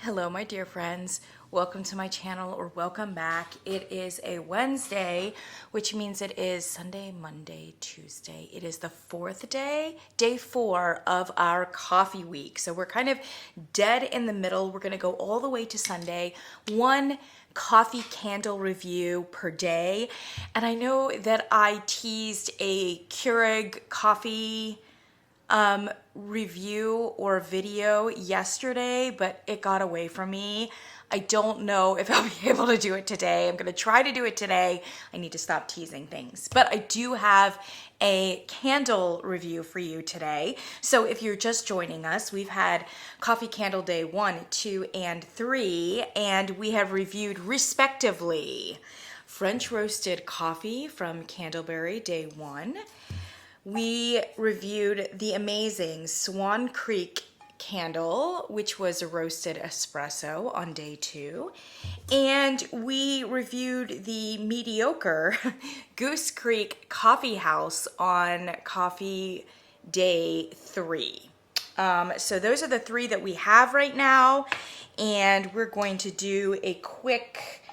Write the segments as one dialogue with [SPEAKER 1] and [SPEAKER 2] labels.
[SPEAKER 1] Hello, my dear friends. Welcome to my channel, or welcome back. It is a Wednesday, which means it is Sunday, Monday, Tuesday. It is the fourth day, day 4 of our coffee week. So we're kind of dead in the middle. We're going to go all the way to Sunday. One coffee candle review per day. And I know that I teased a Keurig coffee review or video yesterday, but it got away from me. I don't know if I'll be able to do it today. I'm going to try to do it today. I need to stop teasing things. But I do have a candle review for you today. So if you're just joining us, we've had Coffee Candle Day 1, 2, and 3, and we have reviewed respectively French Roasted Coffee from Candleberry Day 1. We reviewed the amazing Swan Creek candle, which was a roasted espresso on day 2. And we reviewed the mediocre Goose Creek Coffee House on coffee day 3. So those are the 3 that we have right now. And we're going to do a quick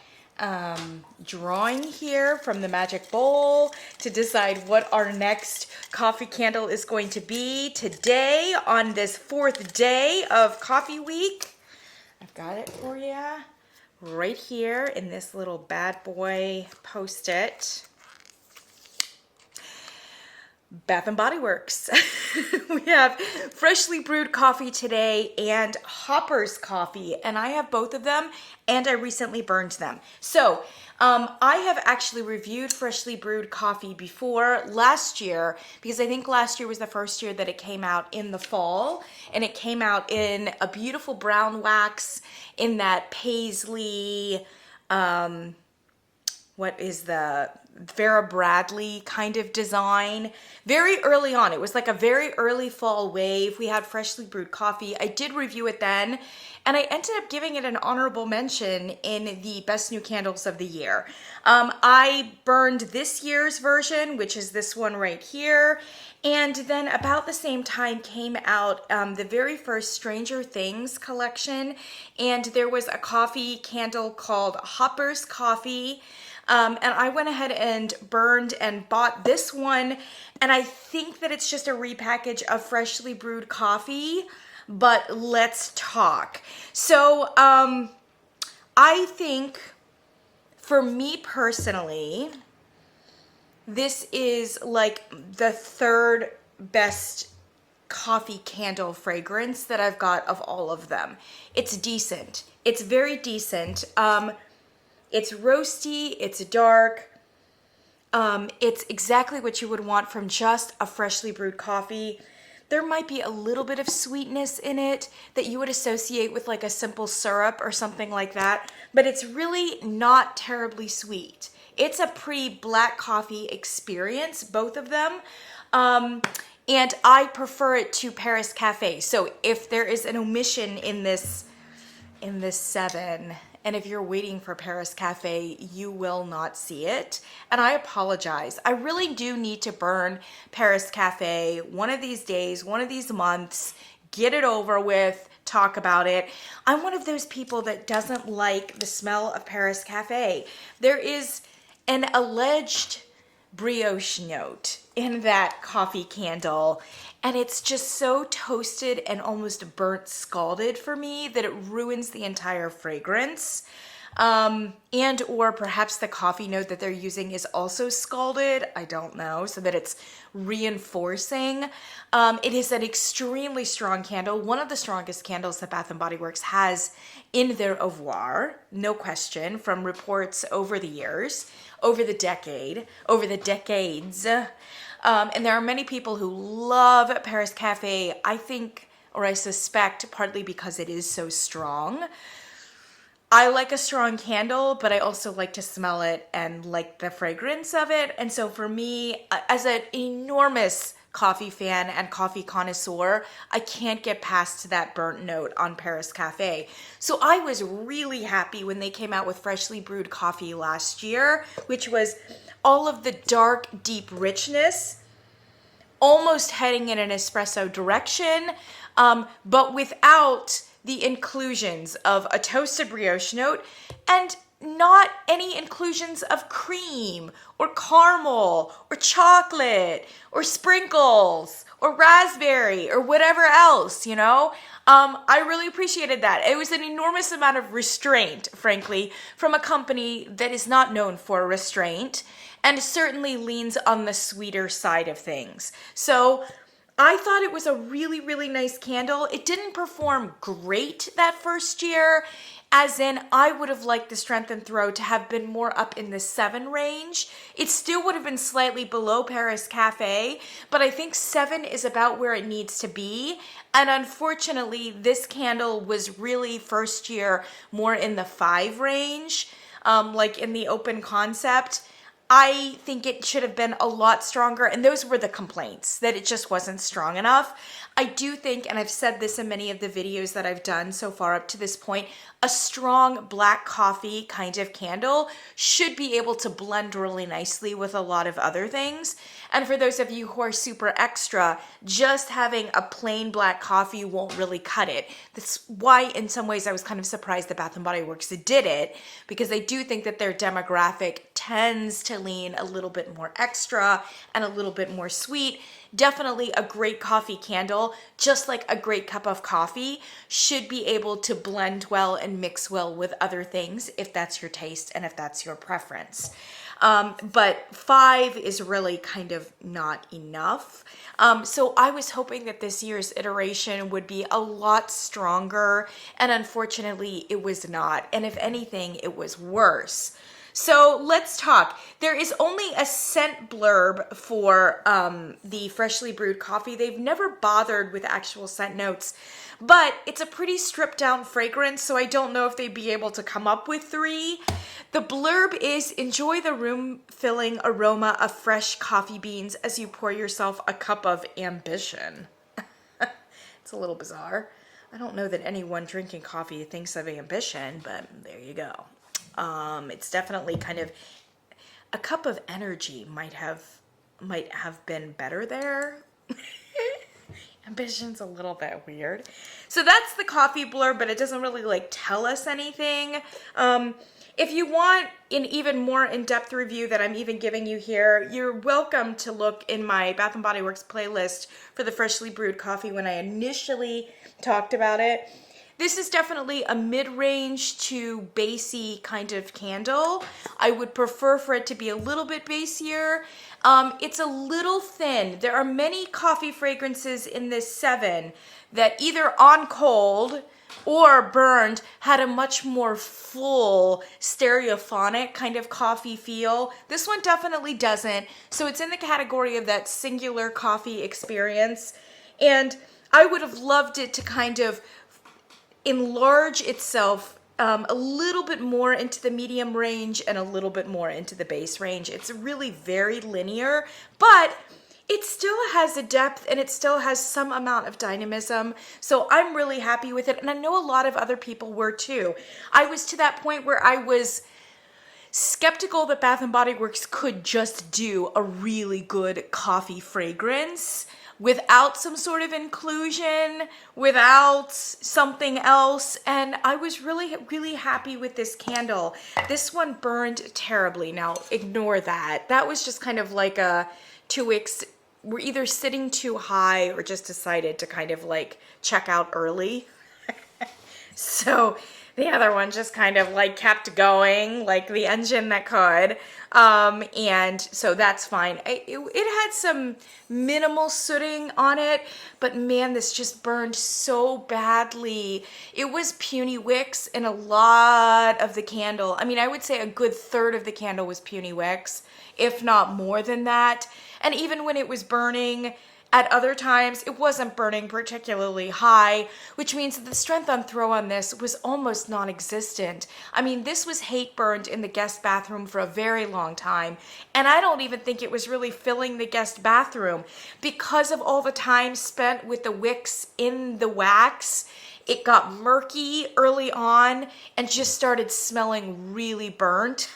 [SPEAKER 1] drawing here from the magic bowl to decide what our next coffee candle is going to be today on this 4th day of coffee week. I've got it for you right here in this little bad boy post-it. Bath and Body Works. We have Freshly Brewed Coffee today and Hopper's Coffee, and I have both of them, and I recently burned them. So I have actually reviewed Freshly Brewed Coffee before last year, because I think last year was the first year that it came out in the fall, and it came out in a beautiful brown wax in that paisley, what is the Vera Bradley kind of design. Very early on. It was like a very early fall wave. We had Freshly Brewed Coffee. I did review it then, and I ended up giving it an honorable mention in the best new candles of the year. I burned this year's version, which is this one right here. And then about the same time came out the very first Stranger Things collection. And there was a coffee candle called Hopper's Coffee. And I went ahead and burned and bought this one, and I think that it's just a repackage of Freshly Brewed Coffee, but let's talk. So I think for me personally, this is like the 3rd best coffee candle fragrance that I've got of all of them. It's decent. It's very decent. It's roasty, it's dark, it's exactly what you would want from just a freshly brewed coffee. There might be a little bit of sweetness in it that you would associate with like a simple syrup or something like that, but it's really not terribly sweet. It's a pre-black coffee experience, both of them, and I prefer it to Paris Cafe. So if there is an omission in this 7, and if you're waiting for Paris Cafe, you will not see it. And I apologize. I really do need to burn Paris Cafe one of these days, one of these months, get it over with, talk about it. I'm one of those people that doesn't like the smell of Paris Cafe. There is an alleged brioche note in that coffee candle, and it's just so toasted and almost burnt scalded for me that it ruins the entire fragrance. And or perhaps the coffee note that they're using is also scalded, I don't know, so that it's reinforcing. It is an extremely strong candle, one of the strongest candles that Bath & Body Works has in their oeuvre, no question, from reports over the years, over the decades. And there are many people who love Paris Cafe, I think, or I suspect, partly because it is so strong. I like a strong candle, but I also like to smell it and like the fragrance of it. And so for me, as an enormous coffee fan and coffee connoisseur, I can't get past that burnt note on Paris Cafe. So I was really happy when they came out with Freshly Brewed Coffee last year, which was all of the dark, deep richness, almost heading in an espresso direction, but without the inclusions of a toasted brioche note and not any inclusions of cream or caramel or chocolate or sprinkles or raspberry or whatever else, you know? I really appreciated that. It was an enormous amount of restraint, frankly, from a company that is not known for restraint and certainly leans on the sweeter side of things. So I thought it was a really, really nice candle. It didn't perform great that first year, as in I would have liked the Strength and Throw to have been more up in the 7 range. It still would have been slightly below Paris Cafe, but I think 7 is about where it needs to be. And unfortunately, this candle was really first year more in the 5 range, like in the open concept. I think it should have been a lot stronger, and those were the complaints, that it just wasn't strong enough. I do think, and I've said this in many of the videos that I've done so far up to this point, a strong black coffee kind of candle should be able to blend really nicely with a lot of other things. And for those of you who are super extra, just having a plain black coffee won't really cut it. That's why in some ways I was kind of surprised that Bath & Body Works did it, because I do think that their demographic tends to lean a little bit more extra and a little bit more sweet. Definitely a great coffee candle, just like a great cup of coffee, should be able to blend well and mix well with other things if that's your taste and if that's your preference. But 5 is really kind of not enough. So I was hoping that this year's iteration would be a lot stronger, and unfortunately it was not. And if anything, it was worse. So let's talk. There is only a scent blurb for the Freshly Brewed Coffee. They've never bothered with actual scent notes, but it's a pretty stripped down fragrance, so I don't know if they'd be able to come up with 3. The blurb is, enjoy the room-filling aroma of fresh coffee beans as you pour yourself a cup of ambition. It's a little bizarre. I don't know that anyone drinking coffee thinks of ambition, but there you go. It's definitely kind of a cup of energy might have been better there. Ambition's a little bit weird. So that's the coffee blurb, but it doesn't really like tell us anything. If you want an even more in-depth review that I'm even giving you here, you're welcome to look in my Bath & Body Works playlist for the Freshly Brewed Coffee when I initially talked about it. This is definitely a mid-range to basey kind of candle. I would prefer for it to be a little bit basier. It's a little thin. There are many coffee fragrances in this 7 that either on cold or burned had a much more full stereophonic kind of coffee feel. This one definitely doesn't. So it's in the category of that singular coffee experience. And I would have loved it to kind of enlarge itself a little bit more into the medium range and a little bit more into the base range. It's really very linear, but it still has a depth and it still has some amount of dynamism. So I'm really happy with it. And I know a lot of other people were too. I was to that point where I was skeptical that Bath & Body Works could just do a really good coffee fragrance without some sort of inclusion, without something else. And I was really, really happy with this candle. This one burned terribly. Now, ignore that. That was just kind of like a 2 weeks. We're either sitting too high or just decided to kind of like check out early. So the other one just kind of like kept going like the engine that could. And so that's fine. It had some minimal sooting on it, but man, this just burned so badly. It was puny wicks in a lot of the candle. I mean, I would say a good third of the candle was puny wicks, if not more than that. And even when it was burning, at other times, it wasn't burning particularly high, which means that the strength on throw on this was almost non-existent. I mean, this was hate burned in the guest bathroom for a very long time, and I don't even think it was really filling the guest bathroom. Because of all the time spent with the wicks in the wax, it got murky early on and just started smelling really burnt.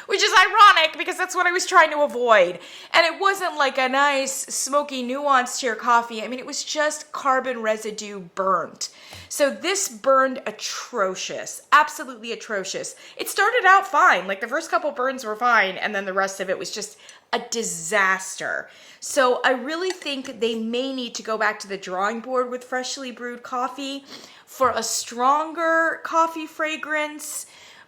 [SPEAKER 1] which is ironic because that's what I was trying to avoid. And it wasn't like a nice, smoky, nuanced tier coffee. I mean, it was just carbon residue burnt. So this burned atrocious, absolutely atrocious. It started out fine, like the first couple burns were fine, and then the rest of it was just a disaster. So I really think they may need to go back to the drawing board with Freshly Brewed Coffee for a stronger coffee fragrance,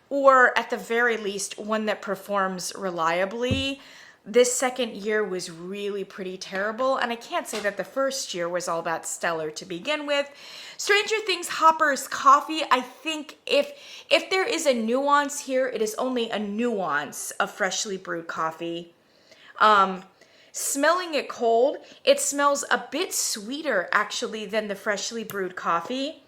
[SPEAKER 1] or at the very least, one that performs reliably. This second year was really pretty terrible, and I can't say that the first year was all that stellar to begin with. Stranger Things Hopper's Coffee, I think if there is a nuance here, it is only a nuance of Freshly Brewed Coffee. Smelling it cold, it smells a bit sweeter actually than the Freshly Brewed Coffee.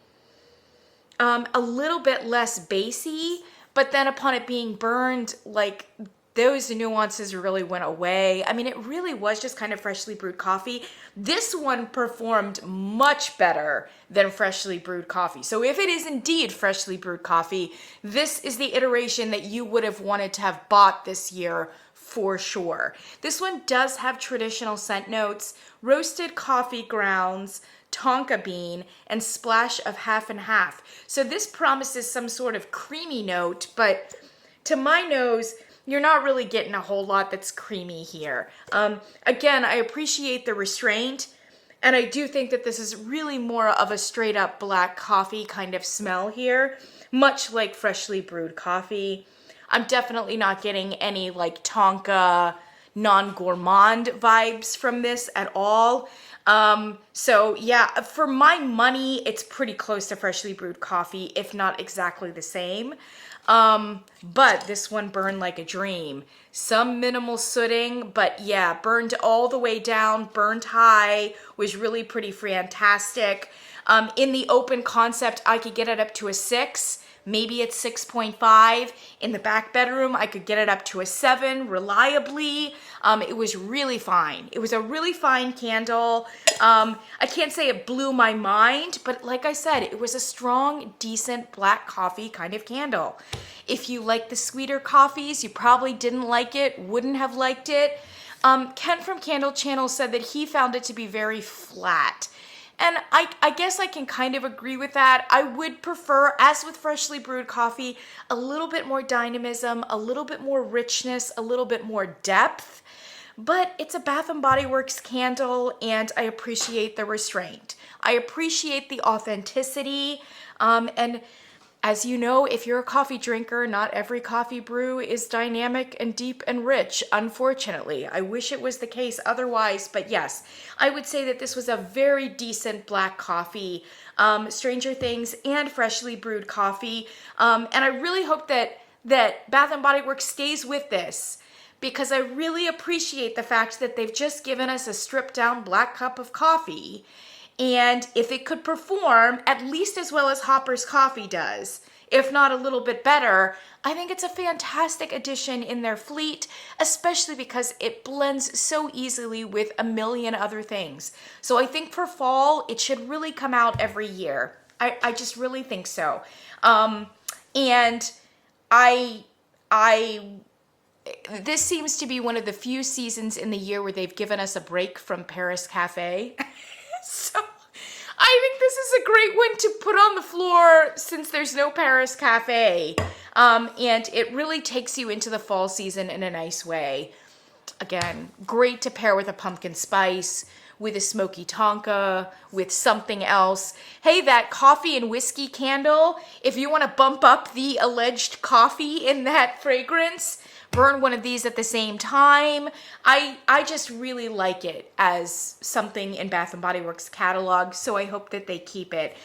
[SPEAKER 1] A little bit less bassy, but then upon it being burned, like those nuances really went away. I mean, it really was just kind of Freshly Brewed Coffee. This one performed much better than Freshly Brewed Coffee. So if it is indeed Freshly Brewed Coffee, this is the iteration that you would have wanted to have bought this year for sure. This one does have traditional scent notes, roasted coffee grounds, tonka bean, and splash of half and half. So this promises some sort of creamy note, but to my nose, you're not really getting a whole lot that's creamy here. Again, I appreciate the restraint, and I do think that this is really more of a straight up black coffee kind of smell here, much like Freshly Brewed Coffee. I'm definitely not getting any like tonka non-gourmand vibes from this at all. So yeah, for my money, it's pretty close to Freshly Brewed Coffee, if not exactly the same. But this one burned like a dream. Some minimal sooting, but yeah, burned all the way down, burned high, was really pretty fantastic. In the open concept, I could get it up to a 6. Maybe it's 6.5. In the back bedroom, I could get it up to a 7 reliably. It was really fine. It was a really fine candle. I can't say it blew my mind, but like I said, it was a strong, decent black coffee kind of candle. If you like the sweeter coffees, you probably didn't like it, wouldn't have liked it. Ken from Candle Channel said that he found it to be very flat. And I guess I can kind of agree with that. I would prefer, as with Freshly Brewed Coffee, a little bit more dynamism, a little bit more richness, a little bit more depth. But it's a Bath & Body Works candle, and I appreciate the restraint. I appreciate the authenticity. And as you know, if you're a coffee drinker, not every coffee brew is dynamic and deep and rich, unfortunately. I wish it was the case otherwise, but yes, I would say that this was a very decent black coffee, Stranger Things and Freshly Brewed Coffee. And I really hope that Bath & Body Works stays with this, because I really appreciate the fact that they've just given us a stripped down black cup of coffee. And if it could perform at least as well as Hopper's Coffee does, if not a little bit better, I think it's a fantastic addition in their fleet, especially because it blends so easily with a million other things. So I think for fall, it should really come out every year. I just really think so. And this seems to be one of the few seasons in the year where they've given us a break from Paris Cafe. So I think this is a great one to put on the floor since there's no Paris Cafe. And it really takes you into the fall season in a nice way. Again, great to pair with a pumpkin spice, with a smoky tonka, with something else. Hey, that coffee and whiskey candle, if you want to bump up the alleged coffee in that fragrance, burn one of these at the same time. I just really like it as something in Bath & Body Works catalog, so I hope that they keep it.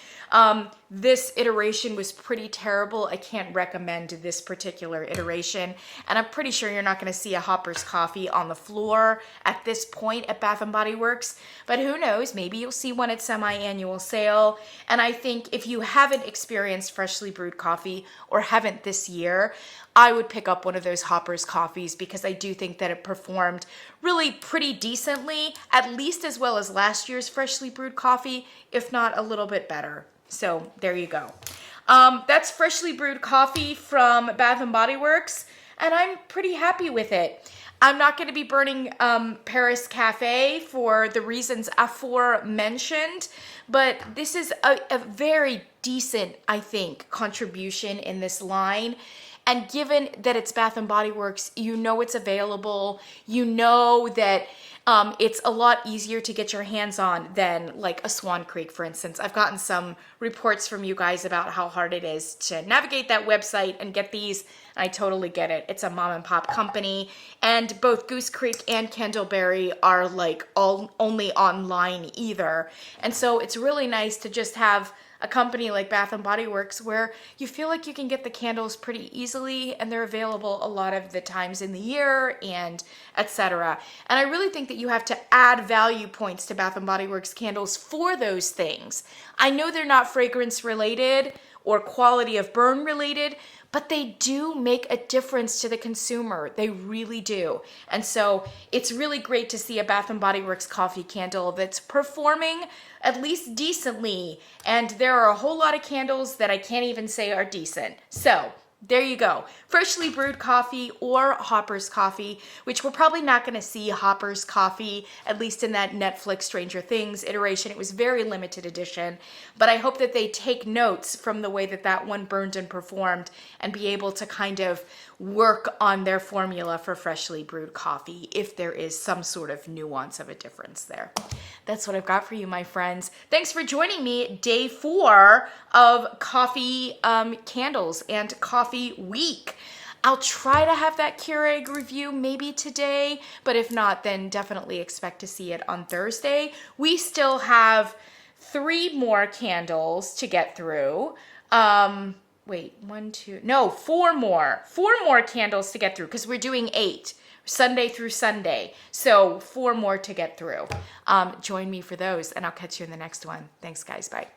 [SPEAKER 1] This iteration was pretty terrible. I can't recommend this particular iteration, and I'm pretty sure you're not going to see a Hopper's Coffee on the floor at this point at Bath & Body Works, but who knows, maybe you'll see one at semi-annual sale. And I think if you haven't experienced Freshly Brewed Coffee, or haven't this year, I would pick up one of those Hopper's Coffees, because I do think that it performed really pretty decently, at least as well as last year's Freshly Brewed Coffee, if not a little bit better. So there you go. That's Freshly Brewed Coffee from Bath & Body Works. and I'm pretty happy with it. I'm not going to be burning Paris Cafe for the reasons aforementioned, but this is a very decent, I think, contribution in this line. And given that it's Bath and Body Works, you know it's available. You know that it's a lot easier to get your hands on than like a Swan Creek, for instance. I've gotten some reports from you guys about how hard it is to navigate that website and get these. I totally get it. It's a mom and pop company, and both Goose Creek and Candleberry are like all only online either. And so it's really nice to just have a company like Bath and Body Works where you feel like you can get the candles pretty easily, and they're available a lot of the times in the year, and etc. And I really think that you have to add value points to Bath and Body Works candles for those things. I know they're not fragrance related or quality of burn related, but they do make a difference to the consumer. They really do. And so it's really great to see a Bath and Body Works coffee candle that's performing at least decently. And there are a whole lot of candles that I can't even say are decent. So there you go. Freshly Brewed Coffee or Hopper's Coffee, which we're probably not going to see Hopper's Coffee, at least in that Netflix Stranger Things iteration. It was very limited edition, but I hope that they take notes from the way that that one burned and performed and be able to kind of work on their formula for Freshly Brewed Coffee if there is some sort of nuance of a difference there. That's what I've got for you, my friends. Thanks for joining me. Day 4 of coffee candles and coffee week. I'll try to have that Keurig review maybe today, but if not, then definitely expect to see it on Thursday. We still have 3 more candles to get through. Wait, 1, 2, no, 4 more. 4 more candles to get through because we're doing 8. Sunday through Sunday. So 4 more to get through. Join me for those, and I'll catch you in the next one. Thanks, guys. Bye.